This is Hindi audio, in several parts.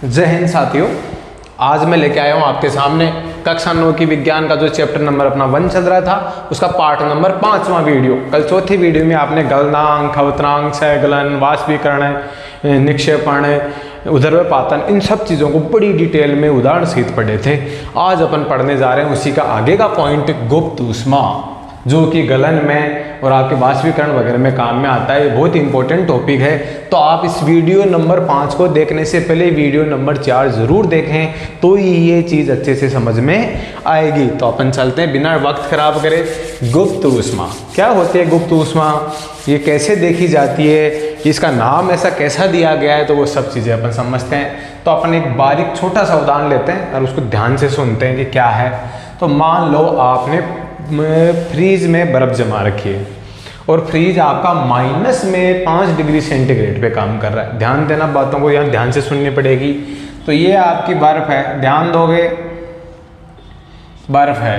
जय हिंद साथियों, आज मैं लेके आया हूँ आपके सामने कक्षा 9 की विज्ञान का जो चैप्टर नंबर अपना 1 चल रहा था उसका पार्ट नंबर 5वां वीडियो। कल चौथी वीडियो में आपने गलनांक, अवतनांक, सहगलन, वाष्पीकरण, निक्षेपण, ऊर्ध्वपातन, इन सब चीज़ों को बड़ी डिटेल में उदाहरण सहित पढ़े थे। आज अपन पढ़ने जा रहे हैं उसी का आगे का पॉइंट, गुप्त ऊष्मा, जो कि गलन में और आपके वाष्पीकरण वगैरह में काम में आता है। ये बहुत इंपॉर्टेंट टॉपिक है, तो आप इस वीडियो नंबर 5 को देखने से पहले वीडियो नंबर 4 जरूर देखें, तो ये चीज़ अच्छे से समझ में आएगी। तो अपन चलते हैं बिना वक्त खराब करे। गुप्त ऊष्मा क्या होती है? गुप्त ऊष्मा ये कैसे देखी जाती है, इसका नाम ऐसा कैसा दिया गया है, तो वो सब चीज़ें अपन समझते हैं। तो अपन एक बारीक छोटा सा उदाहरण लेते हैं और उसको ध्यान से सुनते हैं कि क्या है। तो मान लो आपने फ्रीज में बर्फ़ जमा रखी है और फ्रीज आपका -5 डिग्री सेंटीग्रेड पे काम कर रहा है। ध्यान देना, बातों को यहाँ ध्यान से सुननी पड़ेगी। तो ये आपकी बर्फ़ है, ध्यान दोगे, बर्फ़ है।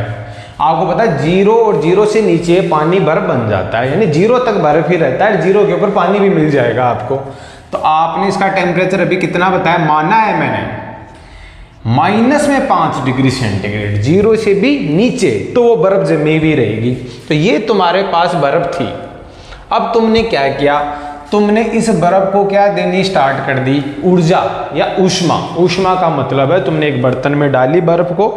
आपको पता है 0 और 0 से नीचे पानी बर्फ़ बन जाता है, यानी 0 तक बर्फ़ ही रहता है, 0 के ऊपर पानी भी मिल जाएगा आपको। तो आपने इसका टेम्परेचर अभी कितना बताया, माना है मैंने -5 डिग्री सेंटीग्रेड, 0 से भी नीचे, तो वो बर्फ जमी भी रहेगी। तो ये तुम्हारे पास बर्फ थी। अब तुमने क्या किया, तुमने इस बर्फ को क्या देनी स्टार्ट कर दी, ऊर्जा या ऊष्मा। ऊष्मा का मतलब है तुमने एक बर्तन में डाली बर्फ को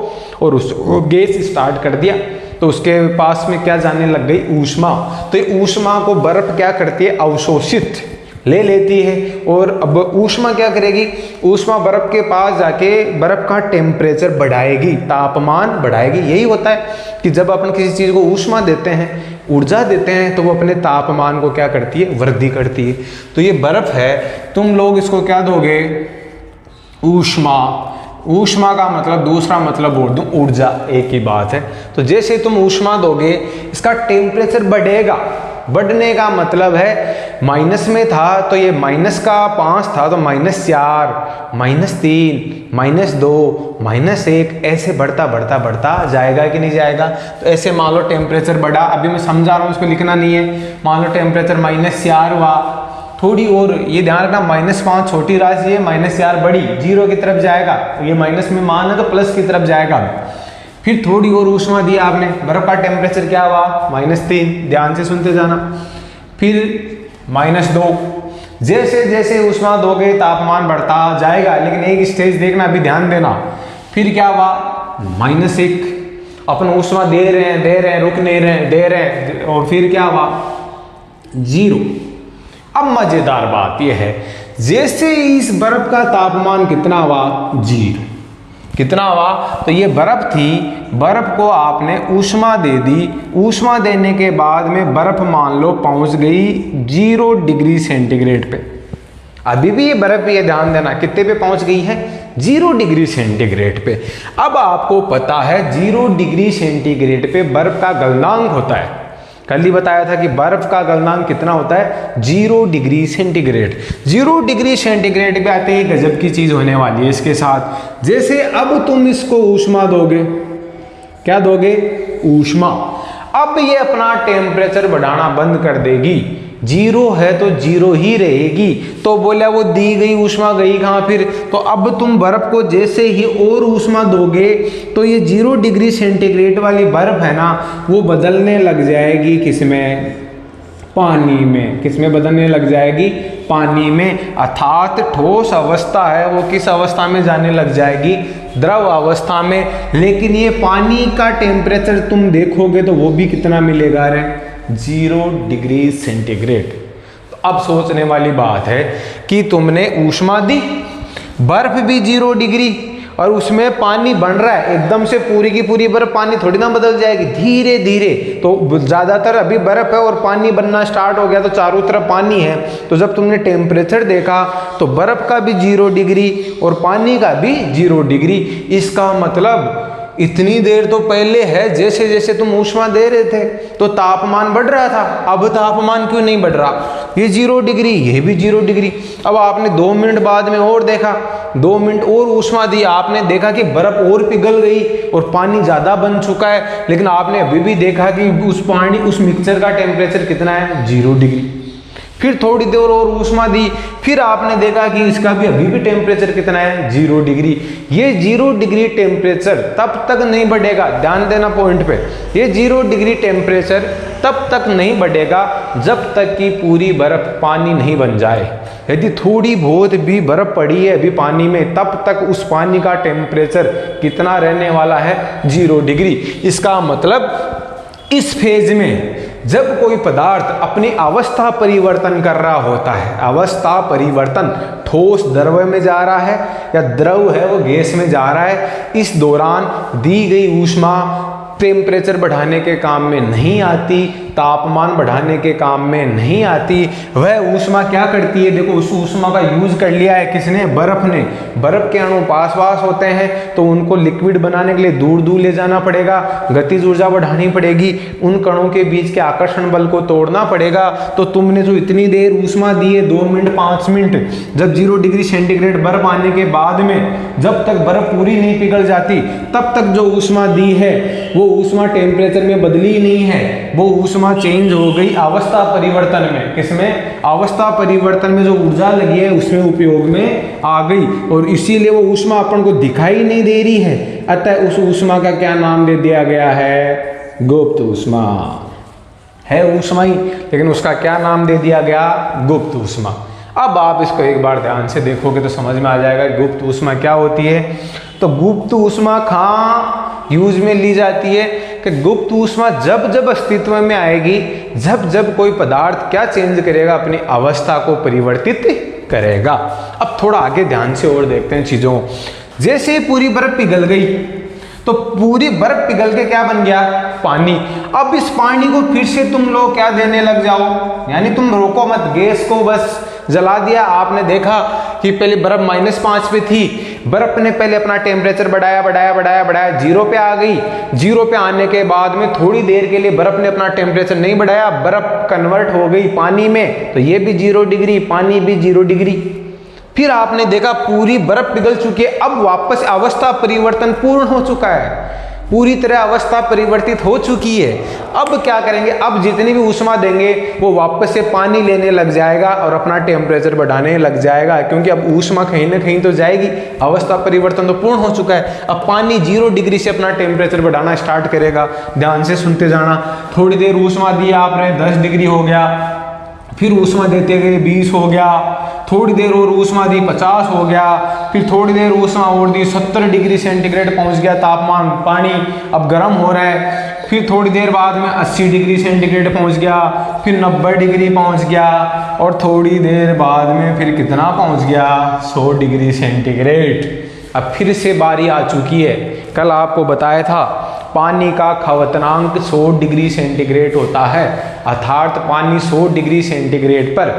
और उसको गैस स्टार्ट कर दिया, तो उसके पास में क्या जाने लग गई, ऊष्मा। तो ये ऊष्मा को बर्फ क्या करती है, अवशोषित ले लेती है। और अब ऊष्मा क्या करेगी, ऊष्मा बर्फ के पास जाके बर्फ का टेम्परेचर बढ़ाएगी, तापमान बढ़ाएगी। यही होता है कि जब अपन किसी चीज़ को ऊष्मा देते हैं, ऊर्जा देते हैं, तो वो अपने तापमान को क्या करती है, वृद्धि करती है। तो ये बर्फ है, तुम लोग इसको क्या दोगे, ऊष्मा। ऊष्मा का मतलब दूसरा मतलब बोल दूं, ऊर्जा, एक ही बात है। तो जैसे तुम ऊष्मा दोगे इसका टेम्परेचर बढ़ेगा। बढ़ने का मतलब है माइनस में था तो ये -5 था तो -4, -3, -2, -1, ऐसे बढ़ता बढ़ता बढ़ता जाएगा कि नहीं जाएगा। तो ऐसे मान लो टेम्परेचर बढ़ा, अभी मैं समझा रहा हूँ, इसको लिखना नहीं है। मान लो टेम्परेचर -4 हुआ, थोड़ी और ये ध्यान रखना, -5 छोटी राशि है, -4 बड़ी, 0 की तरफ जाएगा। ये माइनस में मान है तो प्लस की तरफ जाएगा। फिर थोड़ी और ऊष्मा दी आपने, बर्फ का टेम्परेचर क्या हुआ, -3, ध्यान से सुनते जाना। फिर -2, जैसे जैसे ऊष्मा दोगे तापमान बढ़ता जाएगा, लेकिन एक स्टेज देखना, अभी ध्यान देना। फिर क्या हुआ, -1, अपन ऊष्मा दे रहे हैं, रुक नहीं रहे हैं, दे रहे हैं, और फिर क्या हुआ, 0। अब मजेदार बात यह है, जैसे इस बर्फ का तापमान कितना हुआ, 0, कितना हुआ, तो ये बर्फ थी, बर्फ को आपने ऊष्मा दे दी। ऊष्मा देने के बाद में बर्फ मान लो पहुंच गई 0 डिग्री सेंटीग्रेड पे। अभी भी ये बर्फ है, ध्यान देना, कितने पे पहुंच गई है, 0 डिग्री सेंटीग्रेड पे। अब आपको पता है 0 डिग्री सेंटीग्रेड पे बर्फ का गलनांक होता है। कल ही बताया था कि बर्फ का गलनांक कितना होता है, 0 डिग्री सेंटीग्रेड। 0 डिग्री सेंटीग्रेड पे आते ही गजब की चीज होने वाली है इसके साथ। जैसे अब तुम इसको ऊष्मा दोगे, क्या दोगे, ऊष्मा। अब ये अपना टेम्परेचर बढ़ाना बंद कर देगी, 0 है तो 0 ही रहेगी। तो बोला वो दी गई ऊष्मा गई कहाँ फिर, तो अब तुम बर्फ को जैसे ही और ऊष्मा दोगे तो ये 0 डिग्री सेंटीग्रेड वाली बर्फ है ना, वो बदलने लग जाएगी किसमें, पानी में। किसमें बदलने लग जाएगी, पानी में। अर्थात ठोस अवस्था है वो किस अवस्था में जाने लग जाएगी, द्रव अवस्था में। लेकिन ये पानी का टेम्परेचर तुम देखोगे तो वो भी कितना मिलेगा रे, 0 डिग्री सेंटीग्रेड। तो अब सोचने वाली बात है कि तुमने ऊष्मा दी, बर्फ भी 0 डिग्री, और उसमें पानी बन रहा है, एकदम से पूरी की पूरी बर्फ पानी थोड़ी ना बदल जाएगी, धीरे धीरे। तो ज़्यादातर अभी बर्फ है और पानी बनना स्टार्ट हो गया, तो चारों तरफ पानी है। तो जब तुमने टेम्परेचर देखा तो बर्फ का भी 0 डिग्री और पानी का भी 0 डिग्री। इसका मतलब इतनी देर तो पहले है, जैसे जैसे तुम ऊष्मा दे रहे थे तो तापमान बढ़ रहा था, अब तापमान क्यों नहीं बढ़ रहा, ये 0 डिग्री, ये भी 0 डिग्री। अब आपने 2 मिनट बाद में और देखा, 2 मिनट और ऊष्मा दी, आपने देखा कि बर्फ और पिघल गई और पानी ज़्यादा बन चुका है, लेकिन आपने अभी भी देखा कि उस मिक्सचर का टेम्परेचर कितना है, 0 डिग्री। फिर थोड़ी देर और ऊष्मा दी, फिर आपने देखा कि इसका भी अभी भी टेम्परेचर कितना है 0 डिग्री। ये 0 डिग्री टेम्परेचर तब तक नहीं बढ़ेगा, ध्यान देना पॉइंट पे, ये 0 डिग्री टेम्परेचर तब तक नहीं बढ़ेगा जब तक कि पूरी बर्फ पानी नहीं बन जाए। यदि थोड़ी बहुत भी बर्फ पड़ी है अभी पानी में, तब तक उस पानी का टेम्परेचर कितना रहने वाला है 0 डिग्री। इसका मतलब इस फेज में जब कोई पदार्थ अपनी अवस्था परिवर्तन कर रहा होता है, अवस्था परिवर्तन, ठोस द्रव में जा रहा है या द्रव है वो गैस में जा रहा है, इस दौरान दी गई ऊष्मा टेम्परेचर बढ़ाने के काम में नहीं आती, तापमान बढ़ाने के काम में नहीं आती। वह ऊष्मा क्या करती है, देखो उस ऊष्मा का यूज कर लिया है किसने, बर्फ ने। बर्फ के अणु पास पास होते हैं तो उनको लिक्विड बनाने के लिए दूर दूर ले जाना पड़ेगा, गतिज ऊर्जा बढ़ानी पड़ेगी, उन कणों के बीच के आकर्षण बल को तोड़ना पड़ेगा। तो तुमने जो इतनी देर ऊष्मा दी है 2 मिनट 5 मिनट, जब 0 डिग्री सेंटीग्रेड बर्फ आने के बाद में जब तक बर्फ पूरी नहीं पिघल जाती तब तक जो ऊष्मा दी है वो ऊष्मा टेम्परेचर में बदली नहीं है, वो ऊष्मा चेंज हो गई अवस्था परिवर्तन में। किसमें, अवस्था परिवर्तन में जो ऊर्जा लगी है उसमें उपयोग में आ गई, और इसीलिए वो ऊष्मा अपन को दिखाई नहीं दे रही है। अतः उस ऊष्मा का क्या नाम दे दिया गया है, गुप्त ऊष्मा। है ऊष्मा ही, लेकिन उसका क्या नाम दे दिया गया, गुप्त ऊष्मा। अब आप इसको एक बार ध्यान से देखोगे तो समझ में आ जाएगा गुप्त ऊष्मा क्या होती है। तो गुप्त ऊष्मा कहाँ यूज में ली जाती है कि गुप्त ऊष्मा जब जब अस्तित्व में आएगी, जब जब कोई पदार्थ क्या चेंज करेगा, अपनी अवस्था को परिवर्तित करेगा। अब थोड़ा आगे ध्यान से और देखते हैं चीजों को। जैसे पूरी बर्फ पिघल गई तो पूरी बर्फ पिघल के क्या बन गया, पानी। अब इस पानी को फिर से तुम लोग क्या देने लग जाओ, यानी तुम रोको मत, गैस को बस जला दिया। आपने देखा कि पहले बर्फ -5 पे थी, बर्फ ने पहले अपना टेम्परेचर बढ़ाया बढ़ाया बढ़ाया बढ़ाया, 0 पे आ गई। 0 पे आने के बाद में थोड़ी देर के लिए बर्फ ने अपना टेम्परेचर नहीं बढ़ाया, बर्फ कन्वर्ट हो गई पानी में, तो ये भी 0 डिग्री, पानी भी 0 डिग्री। फिर आपने देखा पूरी बर्फ पिघल चुकी है, अब वापस अवस्था परिवर्तन पूर्ण हो चुका है, पूरी तरह अवस्था परिवर्तित हो चुकी है। अब क्या करेंगे, अब जितनी भी ऊष्मा देंगे वो वापस से पानी लेने लग जाएगा और अपना टेम्परेचर बढ़ाने लग जाएगा, क्योंकि अब ऊष्मा कहीं ना कहीं तो जाएगी, अवस्था परिवर्तन तो पूर्ण हो चुका है। अब पानी 0 डिग्री से अपना टेम्परेचर बढ़ाना स्टार्ट करेगा। ध्यान से सुनते जाना। थोड़ी देर ऊष्मा दी आपने, 10 डिग्री हो गया, फिर ऊष्मा देते गए 20 हो गया, थोड़ी देर और ऊष्मा दी 50 हो गया, फिर थोड़ी देर ऊष्मा और दी 70 डिग्री सेंटीग्रेड पहुंच गया तापमान, पानी अब गर्म हो रहा है। फिर थोड़ी देर बाद में 80 डिग्री सेंटीग्रेड पहुंच गया, फिर 90 डिग्री पहुंच गया, और थोड़ी देर बाद में फिर कितना पहुंच गया, 100 डिग्री सेंटीग्रेड। अब फिर से बारी आ चुकी है। कल आपको बताया था पानी का खवतनांक 100 डिग्री सेंटीग्रेड होता है, अर्थात पानी 100 डिग्री सेंटीग्रेड पर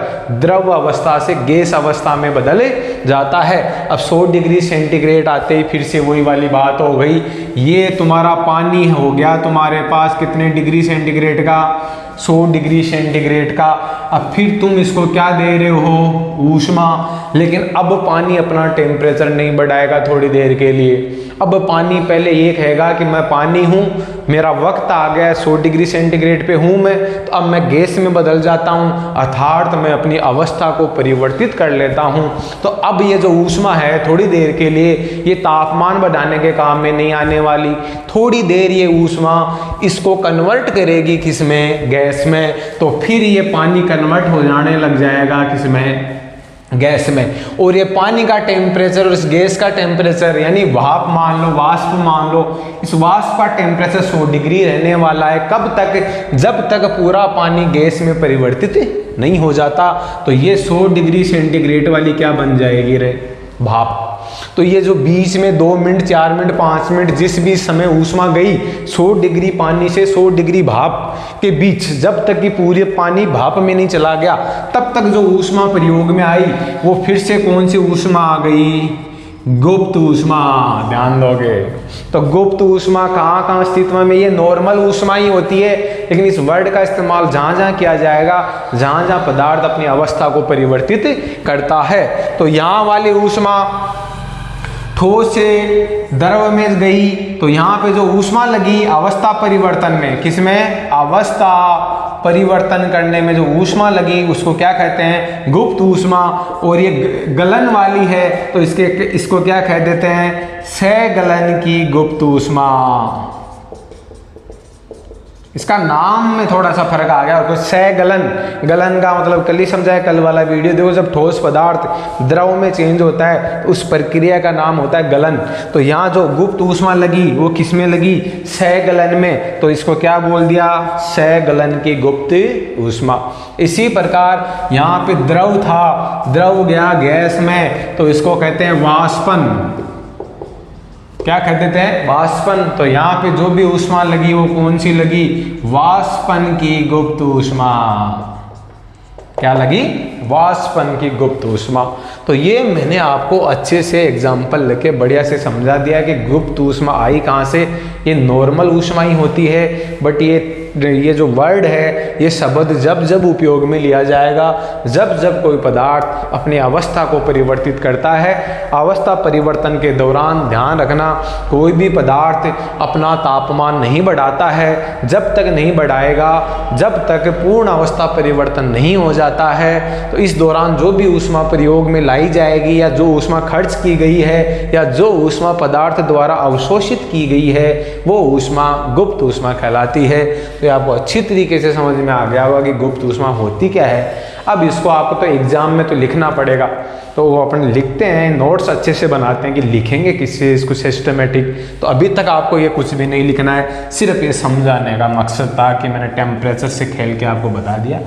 द्रव अवस्था से गैस अवस्था में बदल जाता है। अब 100 डिग्री सेंटीग्रेड आते ही फिर से वही वाली बात हो गई, ये तुम्हारा पानी हो गया तुम्हारे पास कितने डिग्री सेंटीग्रेड का, 100 डिग्री सेंटीग्रेड का। अब फिर तुम इसको क्या दे रहे हो, ऊष्मा, लेकिन अब पानी अपना टेम्परेचर नहीं बढ़ाएगा थोड़ी देर के लिए। अब पानी पहले ये कहेगा कि मैं पानी हूँ, मेरा वक्त आ गया, 100 डिग्री सेंटीग्रेड पे हूँ मैं, तो अब मैं गैस में बदल जाता हूँ, अर्थात मैं अपनी अवस्था को परिवर्तित कर लेता हूँ। तो अब ये जो ऊष्मा है थोड़ी देर के लिए ये तापमान बढ़ाने के काम में नहीं आने वाली, थोड़ी देर ये ऊष्मा इसको कन्वर्ट करेगी किसमें, गैस में, तो फिर ये पानी कन्वर्ट हो जाने लग जाएगा किसमें, गैस में। और ये पानी का टेम्परेचर और इस गैस का टेम्परेचर, यानी भाप मान लो, वाष्प मान लो, इस वाष्प का टेम्परेचर 100 डिग्री रहने वाला है। कब तक, जब तक पूरा पानी गैस में परिवर्तित नहीं हो जाता। तो ये 100 डिग्री सेंटीग्रेड वाली क्या बन जाएगी रे, भाप। तो ये जो बीच में 2 मिनट 4 मिनट 5 मिनट जिस भी समय ऊष्मा गई 100 डिग्री पानी से 100 डिग्री भाप के बीच, जब तक कि पूरे पानी भाप में नहीं चला गया, तब तक जो ऊष्मा प्रयोग में आई वो फिर से कौन सी ऊष्मा आ गई, गुप्त ऊष्मा। ध्यान दोगे तो गुप्त ऊष्मा कहाँ कहाँ अस्तित्व में, ये नॉर्मल ऊष्मा ही होती है, लेकिन इस वर्ड का इस्तेमाल जहाँ जहाँ किया जाएगा जहाँ जहाँ पदार्थ अपनी अवस्था को परिवर्तित करता है। तो यहाँ वाली ऊष्मा ठोस से द्रव में गई, तो यहाँ पे जो ऊष्मा लगी अवस्था परिवर्तन में, किसमें, अवस्था परिवर्तन करने में जो ऊष्मा लगी उसको क्या कहते हैं, गुप्त ऊष्मा। और ये गलन वाली है तो इसको क्या कह देते हैं, सहगलन की गुप्त ऊष्मा। इसका नाम में थोड़ा सा फर्क आ गया। और कुछ सहगलन, गलन का मतलब कल ही समझाया, कल वाला वीडियो देखो, जब ठोस पदार्थ द्रव में चेंज होता है तो उस प्रक्रिया का नाम होता है गलन। तो यहाँ जो गुप्त ऊष्मा लगी वो किस में लगी, सहगलन में, तो इसको क्या बोल दिया, सहगलन की गुप्त ऊष्मा। इसी प्रकार यहाँ पे द्रव था, द्रव गया गैस में, तो इसको कहते हैं वाष्पन। क्या कह देते हैं, वाष्पन। तो यहाँ पे जो भी ऊष्मा लगी वो कौन सी लगी, वाष्पन की गुप्त ऊष्मा। क्या लगी, वाष्पन की गुप्त ऊष्मा। तो ये मैंने आपको अच्छे से एग्जाम्पल लेके बढ़िया से समझा दिया कि गुप्त ऊष्मा आई कहाँ से। ये नॉर्मल ऊष्मा ही होती है, बट ये जो वर्ड है, ये शब्द जब जब उपयोग में लिया जाएगा, जब जब कोई पदार्थ अपनी अवस्था को परिवर्तित करता है, अवस्था परिवर्तन के दौरान ध्यान रखना, कोई भी पदार्थ अपना तापमान नहीं बढ़ाता है। जब तक नहीं बढ़ाएगा, जब तक पूर्ण अवस्था परिवर्तन नहीं हो जाता है, तो इस दौरान जो भी ऊष्मा प्रयोग में लाई जाएगी, या जो ऊष्मा खर्च की गई है, या जो ऊष्मा पदार्थ द्वारा अवशोषित की गई है, वो ऊष्मा गुप्त ऊष्मा कहलाती है। तो आपको अच्छी तरीके से समझ में आ गया होगा कि गुप्त ऊष्मा होती क्या है। अब इसको आपको तो एग्जाम में तो लिखना पड़ेगा, तो वो अपन लिखते हैं, नोट्स अच्छे से बनाते हैं कि लिखेंगे किससे इसको सिस्टमेटिक। तो अभी तक आपको ये कुछ भी नहीं लिखना है, सिर्फ ये समझाने का मकसद था कि मैंने टेम्परेचर से खेल के आपको बता दिया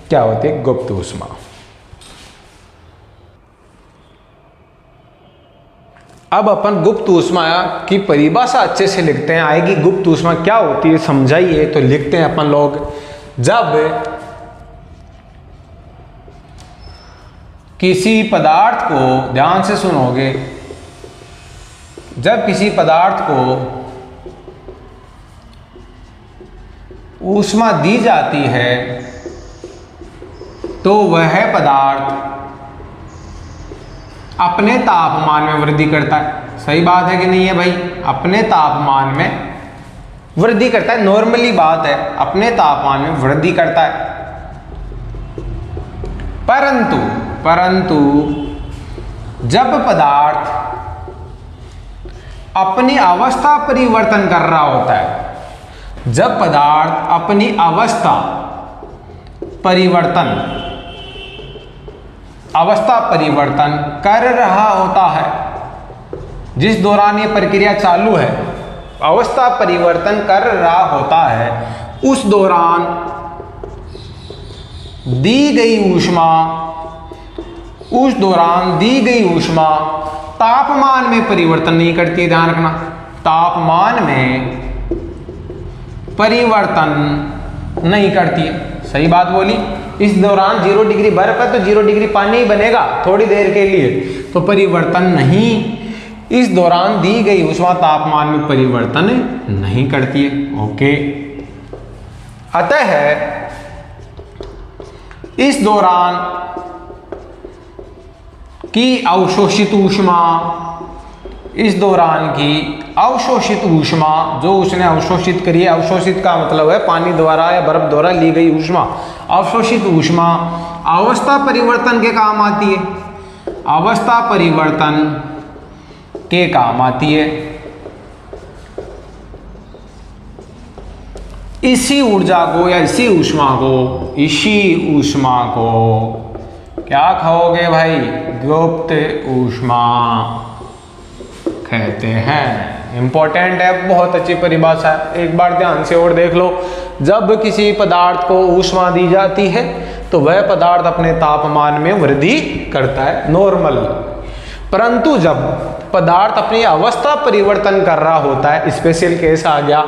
क्या होती है गुप्त ऊष्मा। अब अपन गुप्त ऊष्मा की परिभाषा अच्छे से लिखते हैं, आएगी गुप्त ऊष्मा क्या होती है समझाइए। तो लिखते हैं अपन लोग, जब किसी पदार्थ को, ध्यान से सुनोगे, जब किसी पदार्थ को ऊष्मा दी जाती है तो वह पदार्थ अपने तापमान में वृद्धि करता है। सही बात है कि नहीं है भाई, अपने तापमान में वृद्धि करता है, नॉर्मली बात है, अपने तापमान में वृद्धि करता है। परंतु जब पदार्थ अपनी अवस्था परिवर्तन कर रहा होता है, जब पदार्थ अपनी अवस्था परिवर्तन कर रहा होता है, जिस दौरान ये प्रक्रिया चालू है, अवस्था परिवर्तन कर रहा होता है, उस दौरान दी गई ऊष्मा तापमान में परिवर्तन नहीं करती है। ध्यान रखना, तापमान में परिवर्तन नहीं करती है। सही बात बोली। इस दौरान 0 डिग्री बर्फ है तो 0 डिग्री पानी ही बनेगा थोड़ी देर के लिए, तो परिवर्तन नहीं, इस दौरान दी गई ऊष्मा तापमान में परिवर्तन नहीं करती है। ओके, अतः इस दौरान की अवशोषित ऊष्मा, इस दौरान की अवशोषित ऊष्मा, जो उसने अवशोषित करी है, अवशोषित का मतलब है पानी द्वारा या बर्फ द्वारा ली गई ऊष्मा, अवशोषित ऊष्मा अवस्था परिवर्तन के काम आती है, अवस्था परिवर्तन के काम आती है। इसी ऊर्जा को या इसी ऊष्मा को क्या कहोगे भाई, गुप्त ऊष्मा कहते हैं। इंपॉर्टेंट है, बहुत अच्छी परिभाषा है, एक बार ध्यान से और देख लो। जब किसी पदार्थ को ऊष्मा दी जाती है तो वह पदार्थ अपने तापमान में वृद्धि करता है, नॉर्मल। परंतु जब पदार्थ अपनी अवस्था परिवर्तन कर रहा होता है, स्पेशल केस आ गया,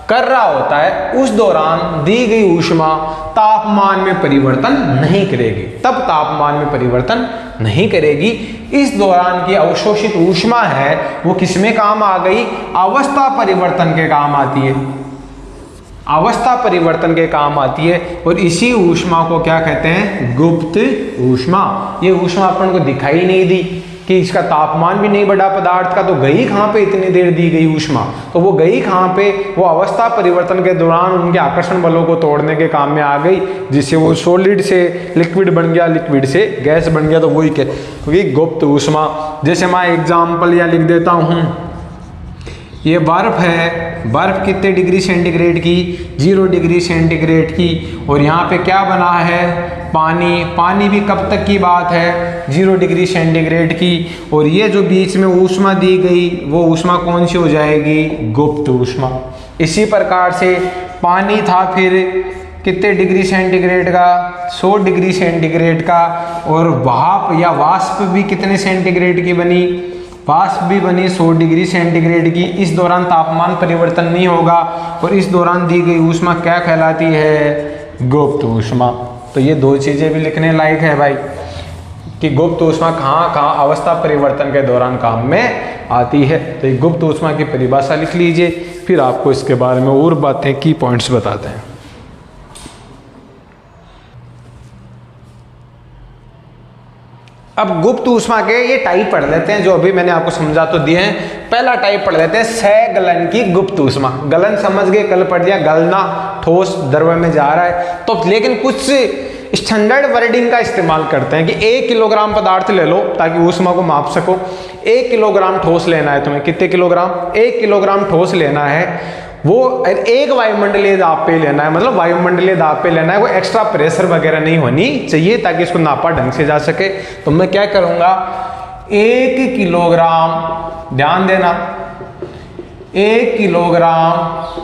कर रहा होता है, उस दौरान दी गई ऊष्मा तापमान में परिवर्तन नहीं करेगी, तब तापमान में परिवर्तन नहीं करेगी। इस दौरान की अवशोषित ऊष्मा है वो किसमें काम आ गई, अवस्था परिवर्तन के काम आती है, अवस्था परिवर्तन के काम आती है। और इसी ऊष्मा को क्या कहते हैं, गुप्त ऊष्मा। ये ऊष्मा अपन को दिखाई नहीं दी, कि इसका तापमान भी नहीं बढ़ा पदार्थ का, तो गई कहाँ पे इतनी देर दी गई ऊष्मा, तो वो गई कहाँ पे, वो अवस्था परिवर्तन के दौरान उनके आकर्षण बलों को तोड़ने के काम में आ गई, जिससे वो सॉलिड से लिक्विड बन गया, लिक्विड से गैस बन गया। तो वही क्योंकि गुप्त ऊष्मा, जैसे मैं एग्जाम्पल या लिख देता हूँ, ये बर्फ है, बर्फ कितने डिग्री सेंटीग्रेड की, 0 डिग्री सेंटीग्रेड की, और यहाँ पे क्या बना है, पानी, पानी भी कब तक की बात है, 0 डिग्री सेंटीग्रेड की, और ये जो बीच में ऊष्मा दी गई वो ऊष्मा कौन सी हो जाएगी, गुप्त ऊष्मा। इसी प्रकार से पानी था फिर कितने डिग्री सेंटीग्रेड का, 100 डिग्री सेंटीग्रेड का, और भाप या वाष्प भी कितने सेंटीग्रेड की बनी, वाष्प भी बनी 100 डिग्री सेंटीग्रेड की। इस दौरान तापमान परिवर्तन नहीं होगा और इस दौरान दी गई ऊष्मा क्या कहलाती है, गुप्त ऊष्मा। तो ये दो चीज़ें भी लिखने लायक है भाई, कि गुप्त ऊष्मा कहाँ कहाँ अवस्था परिवर्तन के दौरान काम में आती है। तो ये गुप्त ऊष्मा की परिभाषा लिख लीजिए, फिर आपको इसके बारे में और बातें की पॉइंट्स बताते हैं। अब गुप्त ऊष्मा के ये टाइप पढ़ लेते हैं, जो अभी मैंने आपको समझा तो दिए हैं। पहला टाइप पढ़ लेते हैं, सगलन की गुप्त ऊष्मा। गलन समझ गए, कल पढ़ दिया, गलना, ठोस द्रव्य में जा रहा है। तो लेकिन कुछ स्टैंडर्ड वर्डिंग का इस्तेमाल करते हैं कि 1 किलोग्राम पदार्थ ले लो ताकि ऊष्मा को माप सको। 1 किलोग्राम ठोस लेना है तुम्हें, कितने किलोग्राम, 1 किलोग्राम ठोस लेना है, वो एक वायुमंडलीय दाब पे लेना है, मतलब वायुमंडलीय दाब पे लेना है, वो एक्स्ट्रा प्रेशर वगैरह नहीं होनी चाहिए ताकि इसको नापा ढंग से जा सके। तो मैं क्या करूंगा, 1 किलोग्राम, ध्यान देना, 1 किलोग्राम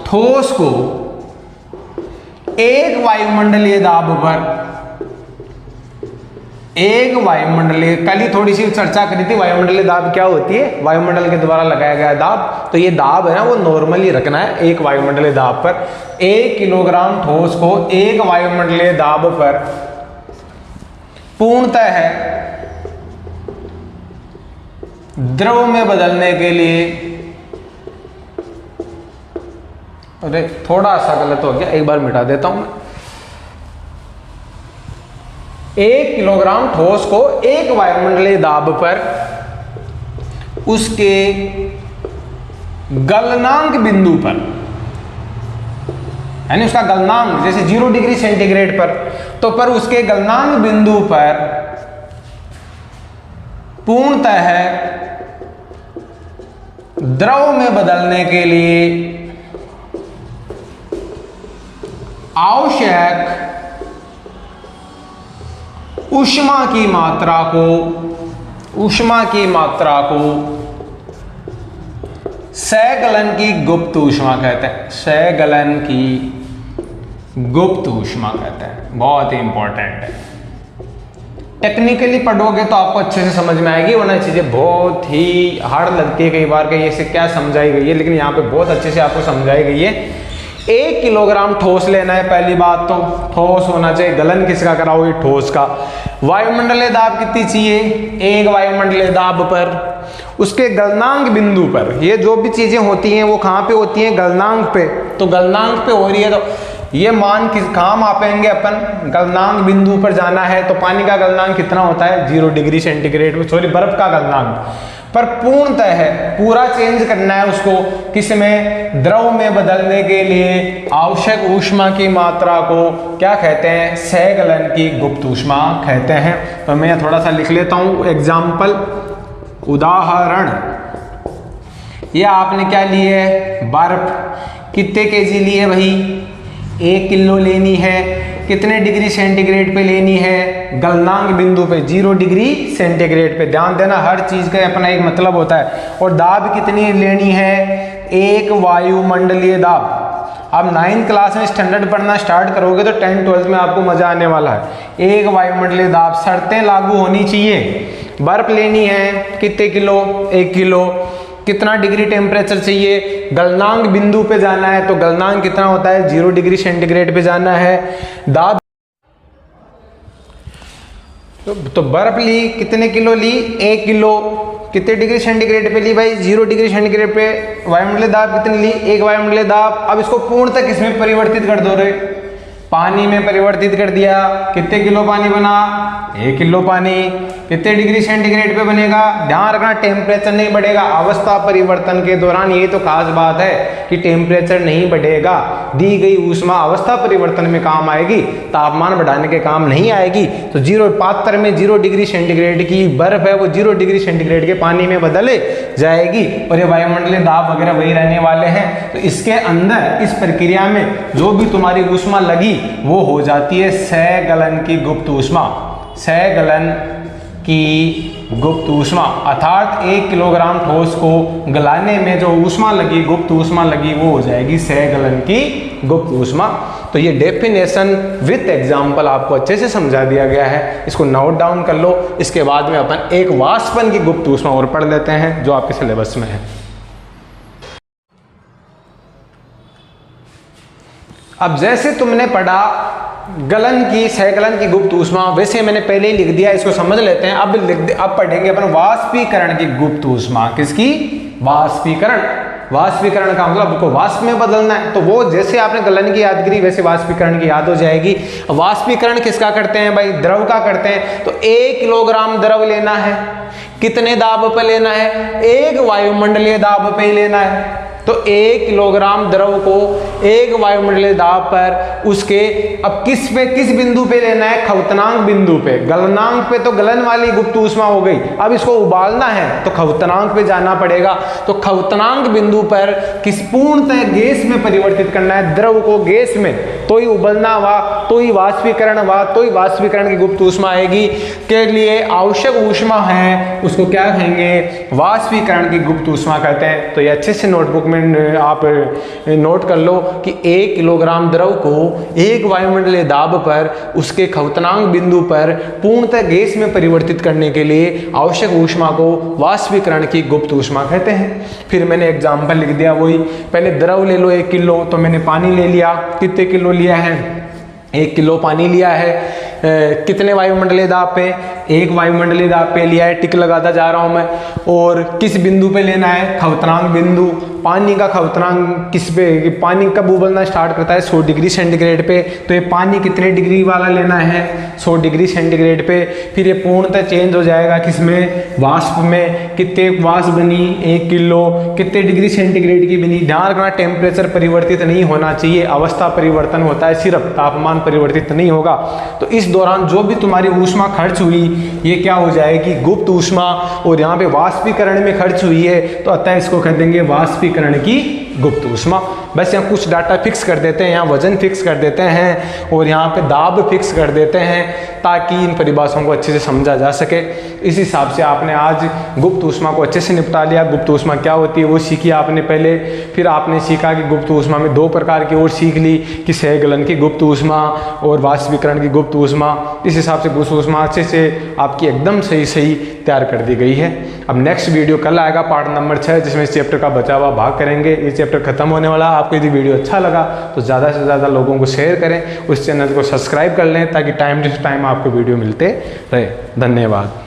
ठोस को एक वायुमंडलीय दाब पर, एक वायुमंडलीय, कल ही थोड़ी सी चर्चा करी थी वायुमंडलीय दाब क्या होती है, वायुमंडल के द्वारा लगाया गया दाब। तो ये दाब है ना, वो नॉर्मली रखना है एक वायुमंडलीय दाब पर। 1 किलोग्राम ठोस को एक वायुमंडलीय दाब पर पूर्णतः है द्रव में बदलने के लिए, अरे थोड़ा सा गलत हो गया, एक बार मिटा देता हूं। 1 किलोग्राम ठोस को एक वायुमंडलीय दाब पर उसके गलनांक बिंदु पर, यानी उसका गलनांक जैसे 0 डिग्री सेंटीग्रेड पर, तो पर उसके गलनांक बिंदु पर पूर्णतः द्रव में बदलने के लिए आवश्यक ऊष्मा की मात्रा को सगलन की गुप्त ऊष्मा कहते हैं। सगलन की गुप्त ऊष्मा कहते हैं, बहुत ही इंपॉर्टेंट है। टेक्निकली पढ़ोगे तो आपको अच्छे से समझ में आएगी, वरना चीजें बहुत ही हार्ड लगती है कई बार कि ये से क्या समझाई गई है, लेकिन यहाँ पे बहुत अच्छे से आपको समझाई गई है। 1 किलोग्राम ठोस लेना है, पहली बात तो ठोस होना चाहिए। गलन किसका कराओगे, ठोस का। वायुमंडलीय दाब कितनी चाहिए, एक वायुमंडलीय दाब पर उसके गलनांक बिंदु पर। ये जो भी चीजें होती हैं वो कहाँ पे होती हैं, गलनांक पे। तो गलनांक पे हो रही है तो ये मान किस कहाँ मापेंगे अपन, गलनांक बिंदु पर जाना है। तो पानी का गलनांक कितना होता है, 0 डिग्री सेंटीग्रेड में, सॉरी बर्फ का गलनांक पर पूर्णतः है, पूरा चेंज करना है उसको, किसमें, द्रव में बदलने के लिए आवश्यक ऊष्मा की मात्रा को क्या कहते हैं, सगलन की गुप्त ऊष्मा कहते हैं। तो मैं थोड़ा सा लिख लेता हूं एग्जाम्पल, उदाहरण। ये आपने क्या ली है, बर्फ कितने केजी ली है भाई, 1 किलो लेनी है। कितने डिग्री सेंटीग्रेड पे लेनी है, गलनांक बिंदु पे 0 डिग्री सेंटीग्रेड पे। ध्यान देना, हर चीज का अपना एक मतलब होता है। और दाब कितनी लेनी है, 1 वायुमंडलीय दाब। अब 9th क्लास में स्टैंडर्ड पढ़ना स्टार्ट करोगे तो 10th 12th में आपको मजा आने वाला है। 1 वायुमंडलीय दाब, शर्तें लागू होनी चाहिए। बर्फ लेनी है कितने किलो, 1 किलो। कितना डिग्री टेम्परेचर चाहिए, गलनांक बिंदु पे जाना है, तो गलनांक कितना होता है, 0 डिग्री सेंटीग्रेड पे जाना है। दाब तो बर्फ ली कितने किलो ली, 1 किलो। कितने डिग्री सेंटीग्रेड पे ली भाई, 0 डिग्री सेंटीग्रेड पे। वायुमंडलीय दाब कितनी ली, 1 वायुमंडलीय दाब। अब इसको पूर्णतः किसमें परिवर्तित कर दो रे, पानी में परिवर्तित कर दिया, कितने किलो पानी बना, 1 किलो पानी। कितने डिग्री सेंटीग्रेड पे बनेगा, ध्यान रखना टेम्परेचर नहीं बढ़ेगा अवस्था परिवर्तन के दौरान। ये तो खास बात है कि टेम्परेचर नहीं बढ़ेगा, दी गई ऊष्मा अवस्था परिवर्तन में काम आएगी, तापमान बढ़ाने के काम नहीं आएगी। तो 0 पात्र में 0 डिग्री सेंटीग्रेड की बर्फ है वो 0 डिग्री सेंटीग्रेड के पानी में बदल जाएगी और ये वायुमंडलीय दाब वगैरह वही रहने वाले हैं। तो इसके अंदर इस प्रक्रिया में जो भी तुम्हारी ऊष्मा लगी वो हो जाती है सहगलन की गुप्त ऊष्मा। सहगलन की गुप्त ऊष्मा अर्थात 1 किलोग्राम ठोस को गलाने में जो ऊष्मा लगी, गुप्त ऊष्मा लगी, वो हो जाएगी सहगलन की गुप्त ऊष्मा। तो ये डेफिनेशन विथ एग्जाम्पल आपको अच्छे से समझा दिया गया है, इसको नोट डाउन कर लो। इसके बाद में अपन एक वाष्पन की गुप्त ऊष्मा और पढ़ लेते हैं जो आपके सिलेबस में है। अब जैसे तुमने पढ़ा गलन की सहगलन की गुप्त ऊष्मा, वैसे मैंने पहले ही लिख दिया, इसको समझ लेते हैं। अब पढ़ेंगे अपन वाष्पीकरण की गुप्त ऊष्मा। किसकी? वाष्पीकरण। वाष्पीकरण का मतलब को वाष्प में बदलना है, तो वो जैसे आपने गलन की याद करी वैसे वाष्पीकरण की याद हो जाएगी। वाष्पीकरण किसका करते हैं भाई? द्रव का करते हैं। तो 1 किलोग्राम द्रव लेना है, कितने दाब पे लेना है? 1 वायुमंडलीय दाब पे लेना है। तो 1 किलोग्राम द्रव को 1 वायुमंडलीय दाब पर उसके अब किस बिंदु पे लेना है? खवतनांक बिंदु पे। गलनांक पे तो गलन वाली गुप्त ऊष्मा हो गई, अब इसको उबालना है तो खवतनांक पे जाना पड़ेगा। तो खवतनांक बिंदु पर किस पूर्णतः गैस में परिवर्तित करना है द्रव को, गैस में, तो ही उबलना हुआ, तो ही वाष्पीकरण हुआ, तो ही वाष्पीकरण की गुप्त ऊष्मा आएगी। के लिए आवश्यक ऊष्मा है उसको क्या कहेंगे? वाष्पीकरण की गुप्त ऊष्मा कहते हैं। तो ये अच्छे से नोटबुक में आप नोट कर लो कि 1 किलोग्राम द्रव को 1 वायुमंडलीय दाब पर उसके खवतनांक बिंदु पर पूर्णतः गैस में परिवर्तित करने के लिए आवश्यक ऊष्मा को वाष्पीकरण की गुप्त ऊष्मा कहते हैं। फिर मैंने एग्जाम्पल लिख दिया वही, पहले द्रव ले लो 1 किलो, तो मैंने पानी ले लिया, कितने किलो लिया है? 1 किलो पानी लिया है। कितने वायुमंडलीय दाब पे? 1 वायुमंडलीय दाब पे लिया है, टिक लगाता जा रहा हूं मैं। और किस बिंदु पे लेना है? खवतनांक बिंदु। पानी का खवतनांक किस पे? पानी कब उबलना स्टार्ट करता है? 100 डिग्री सेंटीग्रेड पे। तो ये पानी कितने डिग्री वाला लेना है? 100 डिग्री सेंटीग्रेड पे। फिर ये पूर्णतः चेंज हो जाएगा किसमें? वाष्प में। कितने वाष्प बनी? 1 किलो। कितने डिग्री सेंटीग्रेड की बनी? ध्यान रखना टेम्परेचर परिवर्तित नहीं होना चाहिए, अवस्था परिवर्तन होता है, सिर्फ तापमान परिवर्तित नहीं होगा। तो इस दौरान जो भी तुम्हारी ऊष्मा खर्च हुई ये क्या हो जाएगी? गुप्त ऊष्मा। और यहाँ पे वाष्पीकरण में खर्च हुई है तो अतः इसको कह देंगे वाष्पीकरण की गुप्त ऊष्मा। बस यहाँ कुछ डाटा फिक्स कर देते हैं, यहाँ वजन फिक्स कर देते हैं और यहाँ पे दाब फिक्स कर देते हैं ताकि इन परिभाषाओं को अच्छे से समझा जा सके। इस हिसाब से आपने आज गुप्त ऊष्मा को अच्छे से निपटा लिया। गुप्त ऊष्मा क्या होती है वो सीखी आपने पहले, फिर आपने सीखा कि गुप्त ऊष्मा में 2 प्रकार की और सीख ली कि सहगलन की गुप्त ऊष्मा और वाष्पीकरण की गुप्त ऊष्मा। इस हिसाब से गुप्त ऊष्मा अच्छे से आपकी एकदम सही तैयार कर दी गई है। अब नेक्स्ट वीडियो कल आएगा पार्ट नंबर 6 जिसमें इस चैप्टर का बचा हुआ भाग करेंगे। ये चैप्टर खत्म होने वाला। आपको यदि वीडियो अच्छा लगा तो ज़्यादा से ज़्यादा लोगों को शेयर करें, उस चैनल को सब्सक्राइब कर लें ताकि टाइम टू टाइम आपको वीडियो मिलते रहे। धन्यवाद।